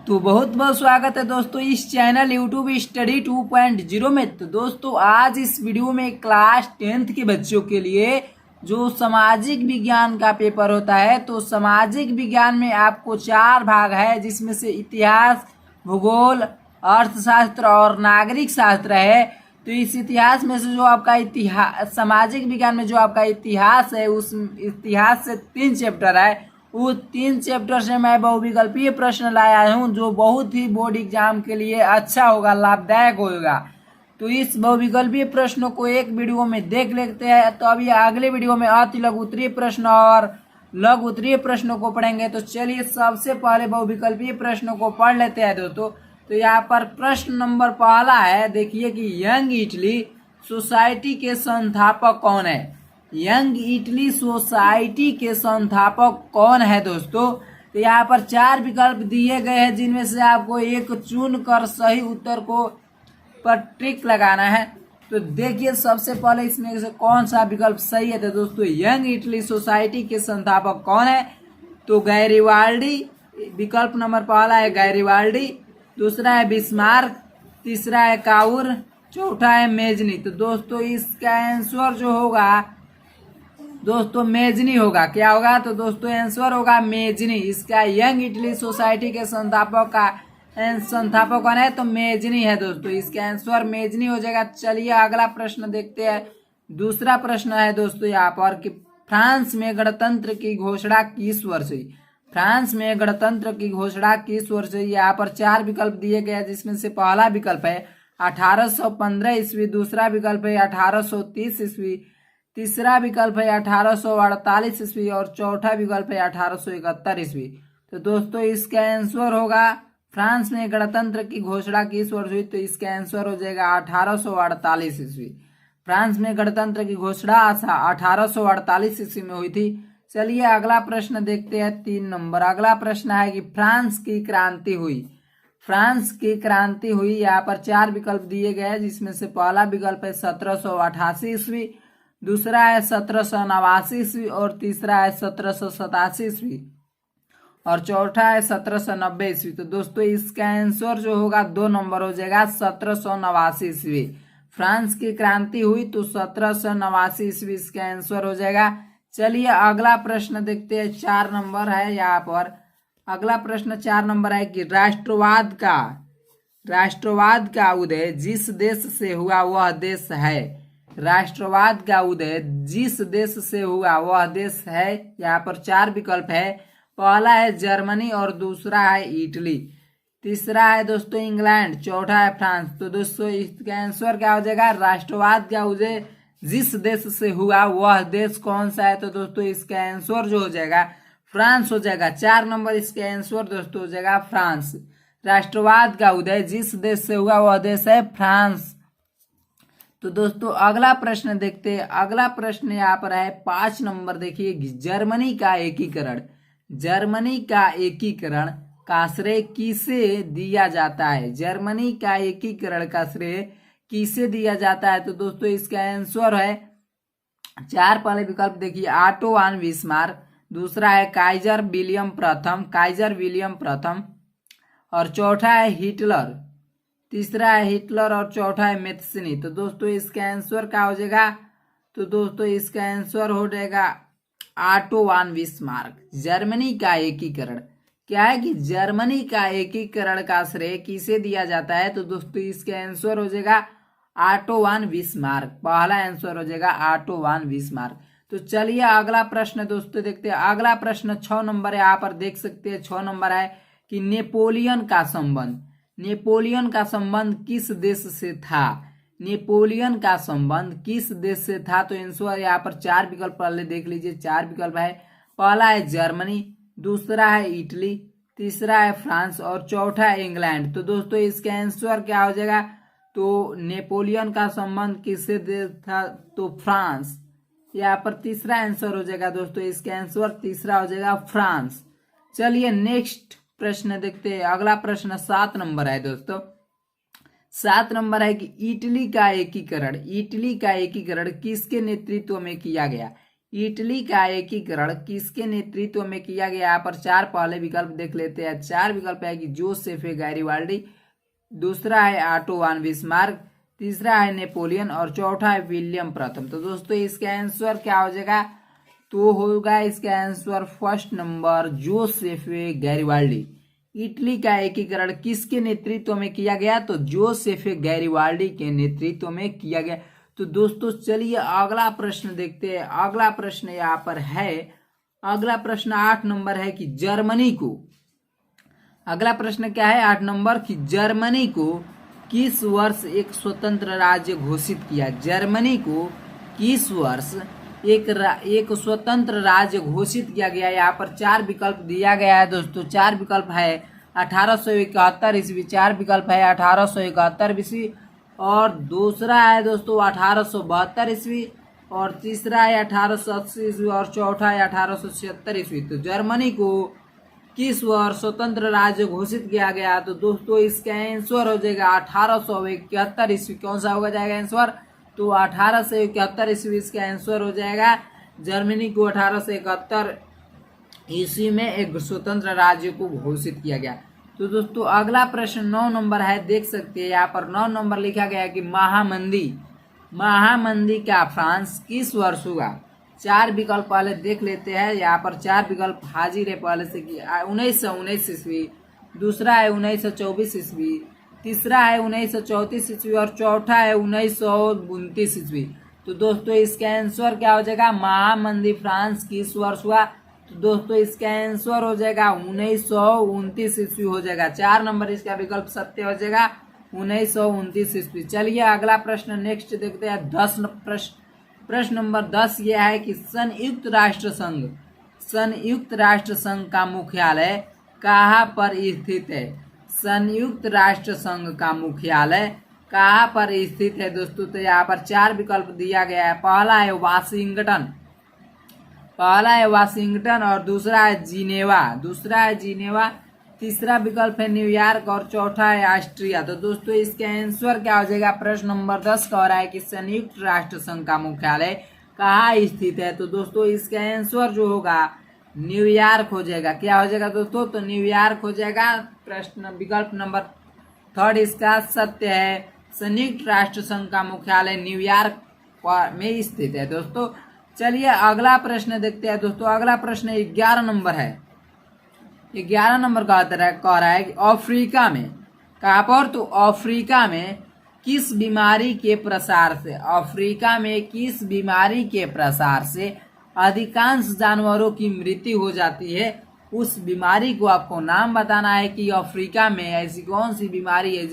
तो बहुत बहुत स्वागत है दोस्तों इस चैनल यूट्यूब स्टडी 2.0 में। तो दोस्तों आज इस वीडियो में क्लास 10th के बच्चों के लिए जो सामाजिक विज्ञान का पेपर होता है, तो सामाजिक विज्ञान में आपको 4 भाग है, जिसमें से इतिहास, भूगोल, अर्थशास्त्र और नागरिक शास्त्र है। तो इस इतिहास में से जो आपका इतिहास, सामाजिक विज्ञान में जो आपका इतिहास है, उस इतिहास से 3 चैप्टर है। वो 3 चैप्टर से मैं बहुविकल्पीय प्रश्न लाया हूँ, जो बहुत ही बोर्ड एग्जाम के लिए अच्छा होगा, लाभदायक होगा। तो इस बहुविकल्पीय प्रश्नों को एक वीडियो में देख लेते हैं। तो अभी अगले वीडियो में अति लघु उत्तरीय प्रश्न और लघु उत्तरीय प्रश्नों को पढ़ेंगे। तो चलिए सबसे पहले बहुविकल्पीय प्रश्नों को पढ़ लेते हैं दोस्तों। तो यहाँ पर प्रश्न नंबर पहला है, देखिए कि यंग इटली सोसाइटी के संस्थापक कौन है। यंग इटली सोसाइटी के संस्थापक कौन है दोस्तों। तो यहाँ पर 4 विकल्प दिए गए हैं, जिनमें से आपको एक चुन कर सही उत्तर को पर टिक लगाना है। तो देखिए सबसे पहले इसमें से कौन सा विकल्प सही है। तो दोस्तों यंग इटली सोसाइटी के संस्थापक कौन है, तो गैरिबाल्डी। विकल्प नंबर पहला है गैरिबाल्डी, दूसरा है बिस्मार्क, तीसरा है काउर, चौथा है मेजनी। तो दोस्तों इसका आंसर जो होगा दोस्तों मेजनी होगा। क्या होगा, तो दोस्तों आंसर होगा मेजनी। इसका यंग इटली सोसाइटी के संस्थापक कौन है, तो मेजनी है दोस्तों। इसका आंसर मेजनी हो जाएगा। चलिए अगला प्रश्न देखते हैं। दूसरा प्रश्न है दोस्तों यहाँ पर कि फ्रांस में गणतंत्र की घोषणा किस वर्ष हुई। फ्रांस में गणतंत्र की घोषणा किस वर्ष हुई। यहाँ पर 4 विकल्प दिए गए हैं, जिसमें से पहला विकल्प है 1815 ईस्वी, दूसरा विकल्प है 1830 ईस्वी, तीसरा विकल्प है 1848 ईस्वी और चौथा विकल्प है 1871 ईस्वी। तो दोस्तों इसका आंसर होगा फ्रांस में गणतंत्र की घोषणा किस वर्ष हुई। तो इसका आंसर हो जाएगा 1848 ईस्वी। फ्रांस में गणतंत्र की घोषणा 1848 ईस्वी में हुई थी। चलिए अगला प्रश्न देखते हैं 3 नंबर। अगला प्रश्न है कि फ्रांस की क्रांति हुई। फ्रांस की क्रांति हुई, यहाँ पर 4 विकल्प दिए गए हैं, जिसमें से पहला विकल्प है 1788 ईस्वी, दूसरा है 1789 ईस्वी और तीसरा है 1787 ईस्वी और चौथा है 1790 ईस्वी। तो दोस्तों इसका आंसर जो होगा 2 नंबर हो जाएगा 1789 ईस्वी। फ्रांस की क्रांति हुई तो 1789 ईस्वी इसका आंसर हो जाएगा। चलिए अगला प्रश्न देखते हैं। 4 नंबर है यहाँ पर। अगला प्रश्न 4 नंबर है कि राष्ट्रवाद का उदय जिस देश से हुआ वह देश है। राष्ट्रवाद का उदय जिस देश से हुआ वह देश है। यहाँ पर 4 विकल्प है। पहला है जर्मनी और दूसरा है इटली, तीसरा है दोस्तों इंग्लैंड, चौथा है फ्रांस। तो दोस्तों इसका आंसर क्या हो जाएगा, राष्ट्रवाद का उदय जिस देश से हुआ वह देश कौन सा है। तो दोस्तों इसका आंसर जो हो जाएगा फ्रांस हो जाएगा। 4 नंबर इसका आंसर दोस्तों हो जाएगा फ्रांस। राष्ट्रवाद का उदय जिस देश से हुआ वह देश है फ्रांस। तो दोस्तों अगला प्रश्न देखते हैं। अगला प्रश्न यहाँ पर है 5 नंबर। देखिए जर्मनी का एकीकरण का श्रेय किसे दिया जाता है। जर्मनी का एकीकरण का श्रेय किसे दिया जाता है। तो दोस्तों इसका आंसर है 4 पहले विकल्प देखिए ऑटो वन बिस्मार्क, दूसरा है काइजर विलियम प्रथम और चौथा है हिटलर, तीसरा है हिटलर और चौथा है मेथ्सनी। तो दोस्तों इसका आंसर क्या हो जाएगा, तो दोस्तों इसका आंसर हो जाएगा ऑटो वन बिस्मार्क। जर्मनी का एकीकरण क्या है कि जर्मनी का एकीकरण का श्रेय किसे दिया जाता है। तो दोस्तों इसका आंसर हो जाएगा ऑटो वन बिस्मार्क। पहला आंसर हो जाएगा ऑटो वन बिस्मार्क। तो चलिए अगला प्रश्न दोस्तों देखते हैं। अगला प्रश्न 6 नंबर है। यहाँ पर देख सकते हैं 6 नंबर है कि नेपोलियन का संबंध किस देश से था। नेपोलियन का संबंध किस देश से था। तो आंसर यहाँ पर 4 विकल्प पहले देख लीजिए। 4 विकल्प है। पहला है जर्मनी, दूसरा है इटली, तीसरा है फ्रांस और चौथा है इंग्लैंड। तो दोस्तों इसका आंसर क्या हो जाएगा, तो नेपोलियन का संबंध किससे था, तो फ्रांस। यहाँ पर तीसरा आंसर हो जाएगा दोस्तों। इसका आंसर तीसरा हो जाएगा फ्रांस। चलिए नेक्स्ट प्रश्न देखते हैं। अगला प्रश्न 7 नंबर है दोस्तों। 7 नंबर है कि इटली का एकीकरण किसके नेतृत्व में किया गया। इटली का एकीकरण किसके नेतृत्व में किया गया? यहाँ पर चार पहले विकल्प देख लेते हैं। चार विकल्प है कि जोसेफ गैरिबाल्डी, दूसरा है ऑटो वन बिस्मार्क, तीसरा है नेपोलियन और चौथा है विलियम प्रथम। तो दोस्तों इसका आंसर क्या हो जाएगा? तो होगा इसका answer first number Joseph Garibaldi. Italy का एकीकरण किसके नेतृत्व में किया गया? तो जोसेफ गैरिबाल्डी के नेतृत्व में किया गया। तो दोस्तों चलिए अगला प्रश्न देखते हैं। अगला प्रश्न यहाँ पर है, अगला प्रश्न 8 नंबर है कि जर्मनी को, अगला प्रश्न क्या है 8 नंबर की जर्मनी को किस वर्ष एक स्वतंत्र राज्य घोषित किया? जर्मनी को किस वर्ष एक स्वतंत्र राज्य घोषित किया गया? यहाँ पर चार विकल्प दिया गया है दोस्तों। चार विकल्प है 1871 ईस्वी, चार विकल्प है 1871 ईस्वी, और दूसरा है दोस्तों 1872 ईस्वी, और तीसरा है 1880 ईस्वी, और चौथा है 1876 ईस्वी। तो जर्मनी को किस वर्ष स्वतंत्र राज्य घोषित किया गया? तो दोस्तों इसका आंसर हो जाएगा 1871 ईस्वी। कौन सा होगा जाएगा आंसर? तो 1871 ईस्वी इसका आंसर हो जाएगा। जर्मनी को 1871 ईस्वी में एक स्वतंत्र राज्य को घोषित किया गया। तो दोस्तों अगला प्रश्न 9 नंबर है, देख सकते हैं यहाँ पर 9 नंबर लिखा गया है कि महामंदी का फ्रांस किस वर्ष हुआ? चार विकल्प पहले देख लेते हैं। यहाँ पर चार विकल्प हाजिर है पहले से कि 1919 ईस्वी, दूसरा है 1924 ईस्वी, तीसरा है 1934 ईस्वी, और चौथा है 1929 ईस्वी। तो दोस्तों इसका आंसर क्या हो जाएगा? महामंदी फ्रांस किस वर्ष हुआ? तो दोस्तों इसका आंसर हो जाएगा 1929 ईस्वी हो जाएगा। 4 नंबर इसका विकल्प सत्य हो जाएगा 1929 ईस्वी। चलिए अगला प्रश्न नेक्स्ट देखते हैं। 10 प्रश्न नंबर 10 यह है कि संयुक्त राष्ट्र संघ का मुख्यालय कहाँ पर स्थित है? संयुक्त राष्ट्र संघ का मुख्यालय कहाँ पर स्थित है दोस्तों? तो यहाँ पर चार विकल्प दिया गया है। पहला है वाशिंगटन, और दूसरा है जिनेवा, तीसरा विकल्प है न्यूयॉर्क, और चौथा है ऑस्ट्रिया। तो दोस्तों इसका आंसर क्या हो जाएगा? प्रश्न नंबर 10 कह रहा है कि संयुक्त राष्ट्र संघ का मुख्यालय कहाँ स्थित है? तो दोस्तों इसका आंसर जो होगा न्यूयॉर्क हो जाएगा। क्या हो जाएगा दोस्तों? तो न्यूयॉर्क हो जाएगा। प्रश्न विकल्प नंबर 3 इसका सत्य है। संयुक्त राष्ट्र संघ का मुख्यालय न्यूयॉर्क में स्थित है दोस्तों। चलिए अगला प्रश्न देखते हैं दोस्तों। अगला प्रश्न 11 नंबर है। 11 नंबर कह रहा है कि अफ्रीका में, कहाँ पर? तो अफ्रीका में किस बीमारी के प्रसार से अधिकांश जानवरों की मृत्यु हो जाती है? उस बीमारी को आपको नाम बताना है कि अफ्रीका में ऐसी कौन सी बीमारी है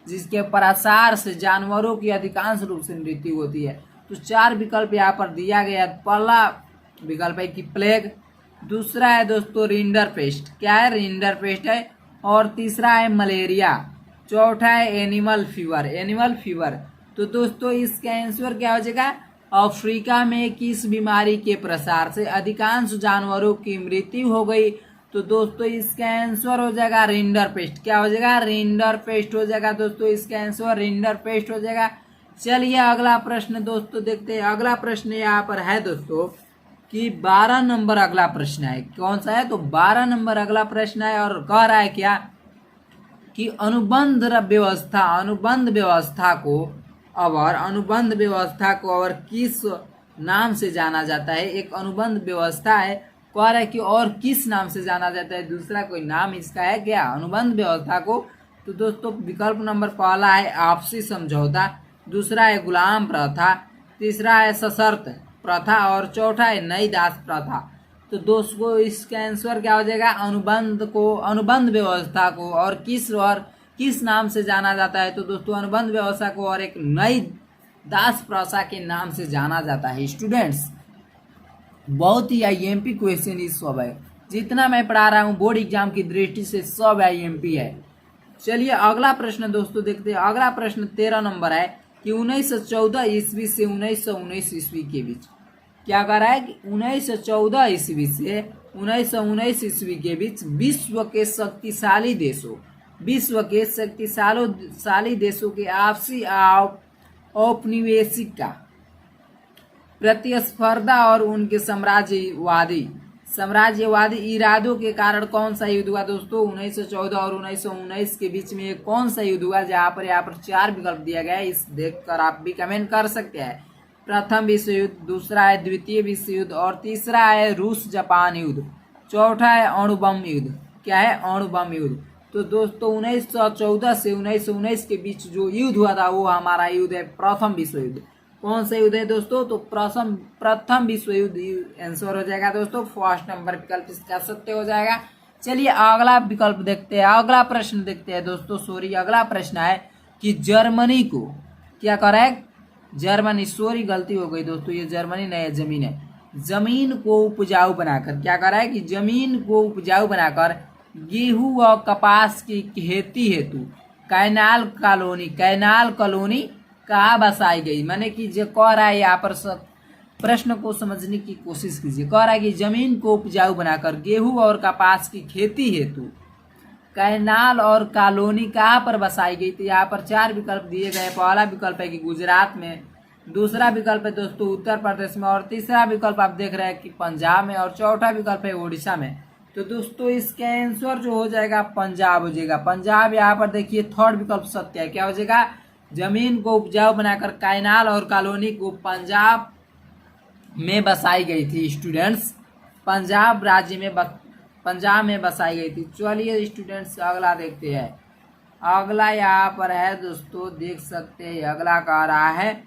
जिसके प्रसार से जानवरों की अधिकांश रूप से मृत्यु होती है। तो चार विकल्प यहाँ पर दिया गया। पहला विकल्प है कि प्लेग, दूसरा है दोस्तों रिंडर पेस्ट, क्या है? रिंडर पेस्ट है, और तीसरा है मलेरिया, चौथा है एनिमल फीवर। तो दोस्तों इसका आंसर क्या हो जाएगा? अफ्रीका में किस बीमारी के प्रसार से अधिकांश जानवरों की मृत्यु हो गई? तो दोस्तों इसका आंसर हो जाएगा रिंडर पेस्ट। क्या हो जाएगा? रिंडर पेस्ट हो जाएगा दोस्तों। इसका आंसर रिंडर पेस्ट हो जाएगा। चलिए अगला प्रश्न दोस्तों देखते हैं। अगला प्रश्न यहाँ पर है दोस्तों कि 12 नंबर अगला प्रश्न है। कौन सा है? तो 12 नंबर अगला प्रश्न है, और कह रहा है क्या कि अनुबंध व्यवस्था को और किस नाम से जाना जाता है? एक अनुबंध व्यवस्था है, कह रहा है कि और किस नाम से जाना जाता है? दूसरा कोई नाम इसका है क्या अनुबंध व्यवस्था को? तो दोस्तों विकल्प नंबर पहला है आपसी समझौता, दूसरा है गुलाम प्रथा, तीसरा है सशर्त प्रथा, और चौथा है नई दास प्रथा। तो दोस्तों इसका आंसर क्या हो जाएगा? अनुबंध व्यवस्था को और किस नाम से जाना जाता है? तो दोस्तों अनुबंध व्यवस्था को और एक नई दास प्रथा के नाम से जाना जाता है। स्टूडेंट्स बहुत ही आईएमपी क्वेश्चन इस सब है, जितना मैं पढ़ा रहा हूँ बोर्ड एग्जाम की दृष्टि से सब आईएमपी है। चलिए अगला प्रश्न दोस्तों देखते हैं। अगला प्रश्न 13 नंबर है कि 1914 ईस्वी से 1919 ईस्वी के बीच, क्या कर रहा है कि 1914 ईस्वी से 1919 ईस्वी के बीच विश्व के शक्तिशाली देशों के आपसी औपनिवेशिक प्रतिस्पर्धा और उनके साम्राज्यवादी इरादों के कारण कौन सा युद्ध हुआ दोस्तों? 1914 और 1919 के बीच में ये कौन सा युद्ध हुआ? यहाँ पर 4 विकल्प दिया गया है, इस देखकर आप भी कमेंट कर सकते हैं। प्रथम विश्व युद्ध, दूसरा है द्वितीय विश्व युद्ध और तीसरा है रूस जापान युद्ध, चौथा है अणु बम युद्ध। क्या है? अणु बम युद्ध। तो दोस्तों 1914 से 1919 के बीच जो युद्ध हुआ था वो हमारा युद्ध है प्रथम विश्व युद्ध। कौन सा युद्ध है दोस्तों? तो प्रथम विश्व युद्ध आंसर हो जाएगा दोस्तों। फर्स्ट नंबर विकल्प इसका सत्य हो जाएगा। चलिए अगला विकल्प देखते हैं, अगला प्रश्न देखते हैं दोस्तों। सॉरी, अगला प्रश्न है कि जर्मनी को क्या करें? जर्मनी, सॉरी गलती हो गई दोस्तों, ये जर्मनी नहीं है, जमीन है। जमीन को उपजाऊ बनाकर क्या करा है कि जमीन को उपजाऊ बनाकर गेहूं व कपास की खेती हेतु कैनाल कॉलोनी कहाँ बसाई गई? माने कि जो कह रहा है यहाँ पर प्रश्न को समझने की कोशिश कीजिए। कह रहा है कि जमीन को उपजाऊ बनाकर गेहूं और कपास की खेती हेतु कैनाल और कॉलोनी कहाँ पर बसाई गई? तो यहाँ पर 4 विकल्प दिए गए। पहला विकल्प है कि गुजरात में, दूसरा विकल्प है दोस्तों उत्तर प्रदेश में और तीसरा विकल्प आप देख रहे हैं कि पंजाब में और चौथा विकल्प है उड़ीसा में। तो दोस्तों इसका आंसर जो हो जाएगा पंजाब हो जाएगा। पंजाब यहाँ पर देखिए थर्ड विकल्प सत्य है। क्या हो जाएगा? जमीन को उपजाऊ बनाकर कैनाल और कॉलोनी को पंजाब में बसाई गई थी स्टूडेंट्स, पंजाब में बसाई गई थी। चलिए स्टूडेंट्स अगला देखते हैं। अगला यहाँ पर है दोस्तों, देख सकते हैं अगला कह रहा है,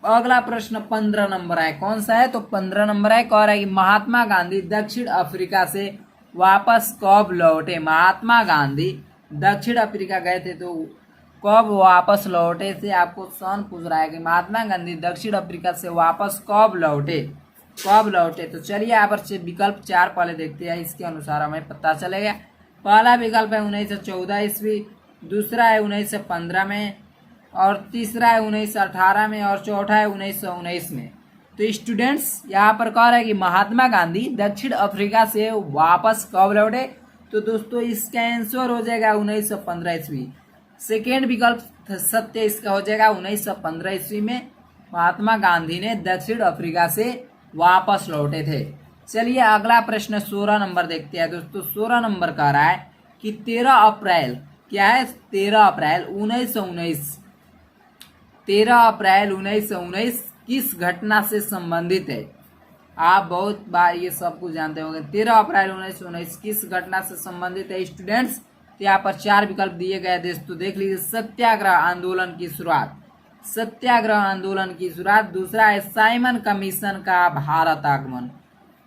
अगला प्रश्न 15 नंबर है। कौन सा है? तो 15 नंबर है। कह रहा है कि महात्मा गांधी दक्षिण अफ्रीका से वापस कब लौटे? महात्मा गांधी दक्षिण अफ्रीका गए थे तो कब वापस लौटे थे? आपको सन पूछ रहा है कि महात्मा गांधी दक्षिण अफ्रीका से वापस कब लौटे? तो चलिए यहाँ पर विकल्प 4 पहले देखते हैं, इसके अनुसार हमें पता चलेगा। पहला विकल्प है 1914 ईस्वी, दूसरा है 1915 में और तीसरा है 1918 में और चौथा है 1919 में। तो स्टूडेंट्स यहाँ पर कह रहा है कि महात्मा गांधी दक्षिण अफ्रीका से वापस कब लौटे? तो दोस्तों इसका आंसर हो जाएगा 1915 ईस्वी। सेकेंड विकल्प सत्य इसका हो जाएगा 1915 ईस्वी में महात्मा गांधी ने दक्षिण अफ्रीका से वापस लौटे थे। चलिए अगला प्रश्न 16 नंबर देखते हैं दोस्तों। 16 नंबर कह रहा है कि 13 अप्रैल, क्या है? 13 अप्रैल 1919 किस घटना से संबंधित है? आप बहुत बार ये सब कुछ जानते होंगे। 13 अप्रैल 1919 किस घटना से संबंधित है स्टूडेंट्स? तो यहाँ पर 4 विकल्प दिए गए दोस्तों, देख लीजिए। सत्याग्रह आंदोलन की शुरुआत, दूसरा है साइमन कमीशन का भारत आगमन,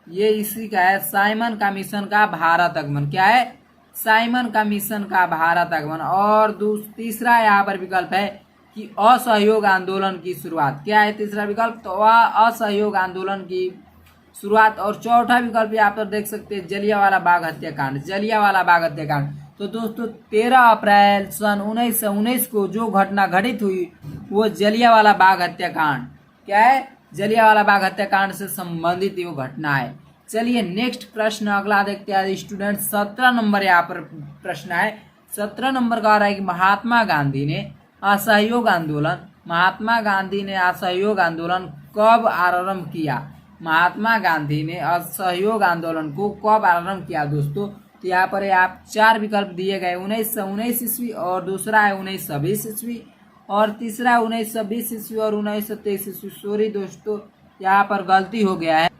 ये इसी का है, साइमन कमीशन का भारत आगमन। क्या है? साइमन कमीशन का भारत आगमन। और तीसरा यहाँ पर विकल्प है कि असहयोग आंदोलन की शुरुआत। क्या है तीसरा विकल्प? तो असहयोग आंदोलन की शुरुआत। और चौथा विकल्प यहाँ पर देख सकते हैं जलियांवाला बाग हत्याकांड। तो दोस्तों 13 अप्रैल सन 1919 को जो घटना घटित हुई वो जलियांवाला बाग हत्याकांड, क्या है? जलियांवाला बाग हत्याकांड से संबंधित वो घटना है। चलिए नेक्स्ट प्रश्न अगला देखते हैं स्टूडेंट। 17 नंबर यहाँ पर प्रश्न है। 17 नंबर कह रहा है कि महात्मा गांधी ने असहयोग आंदोलन कब आरंभ किया? महात्मा गांधी ने असहयोग आंदोलन को कब आरंभ किया दोस्तों? तो यहाँ पर आप 4 विकल्प दिए गए। 1919 ईस्वी और दूसरा है 1920 ईस्वी और तीसरा 1920 ईस्वी और 1923 ईस्वी। सॉरी दोस्तों यहाँ पर गलती हो गया है,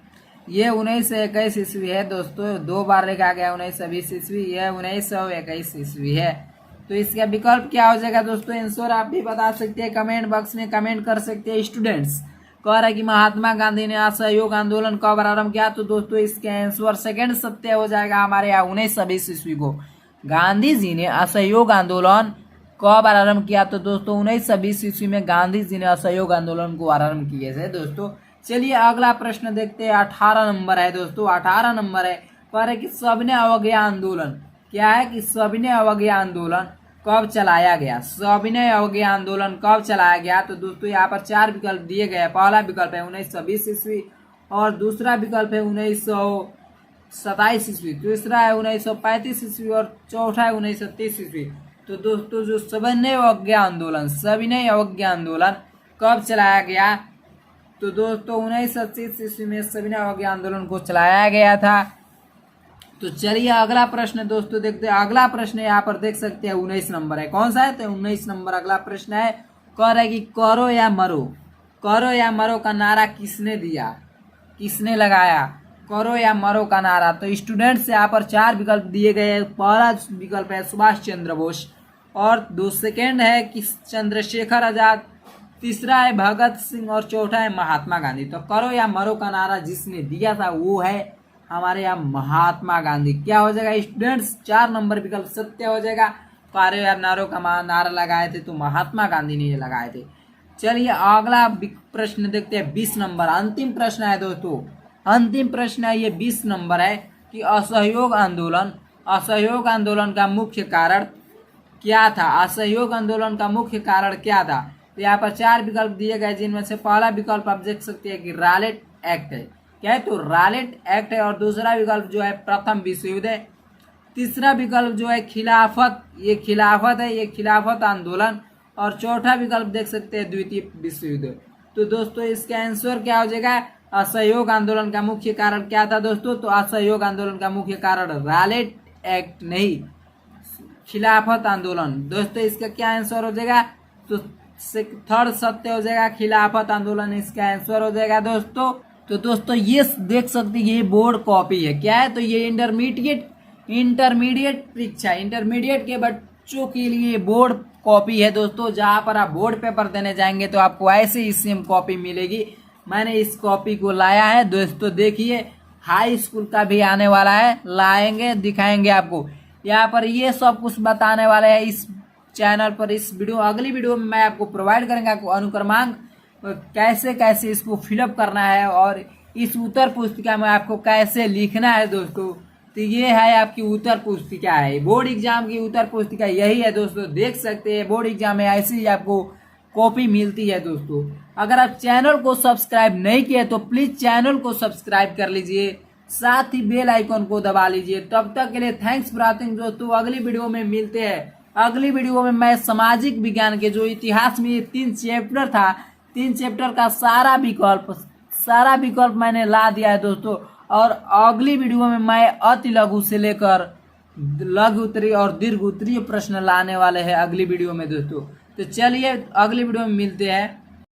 ये 1921 ईस्वी है दोस्तों, 2 बार लिखा गया 1920 ईस्वी, यह 1921 ईस्वी है। तो इसका विकल्प क्या हो जाएगा दोस्तों? आंसर आप भी बता सकते हैं, कमेंट बॉक्स में कमेंट कर सकते हैं स्टूडेंट्स। कह रहा है कि महात्मा गांधी ने असहयोग आंदोलन कब आरंभ किया? तो दोस्तों इसका आंसर सेकंड सत्य हो जाएगा हमारे यहाँ 1920 ईस्वी को। गांधी जी ने असहयोग आंदोलन कब आरंभ किया? तो दोस्तों 1920 ईस्वी में गांधी जी ने असहयोग आंदोलन को आरंभ किए थे दोस्तों। चलिए अगला प्रश्न देखते हैं। 18 नंबर है दोस्तों। 18 नंबर है, कह रहे कि सविनय अवज्ञा आंदोलन, क्या है कि सविनय अवज्ञा आंदोलन कब चलाया गया? सविनय अवज्ञा आंदोलन कब चलाया गया? तो दोस्तों यहाँ पर 4 विकल्प दिए गए। पहला विकल्प है 1920 ईस्वी और दूसरा विकल्प है 1927 ईस्वी, तीसरा है 1935 ईस्वी और चौथा है 1930 ईस्वी। तो दोस्तों जो सविनय अवज्ञा आंदोलन कब चलाया गया? तो दोस्तों 1980 ईस्वी में सविनय अवज्ञा आंदोलन को चलाया गया था। तो चलिए अगला प्रश्न दोस्तों देखते हैं। अगला प्रश्न यहाँ पर देख सकते हैं 19 नंबर है, कौन सा है? तो 19 नंबर अगला प्रश्न है। कह रहा है कि करो या मरो, करो या मरो का नारा किसने दिया, किसने लगाया? करो या मरो का नारा। तो स्टूडेंट्स यहाँ पर 4 विकल्प दिए गए हैं। पहला विकल्प है सुभाष चंद्र बोस, और सेकेंड है कि चंद्रशेखर आजाद, तीसरा है भगत सिंह और चौथा है महात्मा गांधी। तो करो या मरो का नारा जिसने दिया था वो है हमारे यहाँ महात्मा गांधी। क्या हो जाएगा स्टूडेंट्स? 4 नंबर विकल्प सत्य हो जाएगा। करो या मरो का नारा लगाए थे तो महात्मा गांधी ने लगाए थे। चलिए अगला प्रश्न देखते हैं 20 नंबर, अंतिम प्रश्न है दोस्तों। अंतिम प्रश्न है ये 20 नंबर है कि असहयोग आंदोलन, असहयोग आंदोलन का मुख्य कारण क्या था? असहयोग आंदोलन का मुख्य कारण क्या था? तो यहाँ पर 4 विकल्प दिए गए, जिनमें से पहला विकल्प आप देख सकते हैं कि रालेट एक्ट है। क्या है? तो रालेट एक्ट है। और दूसरा विकल्प जो है प्रथम विश्व युद्ध है। तीसरा विकल्प जो है खिलाफत, ये खिलाफत है, ये खिलाफत आंदोलन। और चौथा विकल्प देख सकते हैं द्वितीय विश्व युद्ध। तो दोस्तों इसका आंसर क्या हो जाएगा? असहयोग आंदोलन का मुख्य कारण क्या था दोस्तों? तो असहयोग आंदोलन का मुख्य कारण रालेट एक्ट नहीं, खिलाफत आंदोलन। दोस्तों इसका क्या आंसर हो जाएगा? तो थर्ड सत्य हो जाएगा, खिलाफत आंदोलन इसका आंसर हो जाएगा दोस्तों। तो दोस्तों ये देख सकते हैं ये बोर्ड कॉपी है। क्या है? तो ये इंटरमीडिएट परीक्षा, इंटरमीडिएट के बच्चों के लिए बोर्ड कॉपी है दोस्तों। जहां पर आप बोर्ड पेपर देने जाएंगे तो आपको ऐसे ही सेम कॉपी मिलेगी। मैंने इस कॉपी को लाया है दोस्तों, देखिए हाई स्कूल का भी आने वाला है, लाएंगे दिखाएंगे आपको। यहाँ पर ये सब कुछ बताने वाले हैं इस चैनल पर। इस वीडियो अगली वीडियो में मैं आपको प्रोवाइड करेंगे आपको अनुक्रमांक कैसे कैसे इसको फिलअप करना है, और इस उत्तर पुस्तिका में आपको कैसे लिखना है दोस्तों। तो ये है आपकी उत्तर पुस्तिका है, बोर्ड एग्जाम की उत्तर पुस्तिका यही है दोस्तों। देख सकते हैं बोर्ड एग्जाम में ऐसी ही आपको कॉपी मिलती है दोस्तों। अगर आप चैनल को सब्सक्राइब नहीं किए तो प्लीज चैनल को सब्सक्राइब कर लीजिए, साथ ही बेल आइकन को दबा लीजिए। तब तक के लिए थैंक्स फॉर वॉचिंग दोस्तों। अगली वीडियो में मिलते हैं। अगली वीडियो में मैं सामाजिक विज्ञान के जो इतिहास में 3 चैप्टर था, 3 चैप्टर का सारा विकल्प मैंने ला दिया है दोस्तों। और अगली वीडियो में मैं अति लघु से लेकर लघु उत्तरीय और दीर्घ उत्तरीय प्रश्न लाने वाले हैं अगली वीडियो में दोस्तों। तो चलिए अगली वीडियो में मिलते हैं।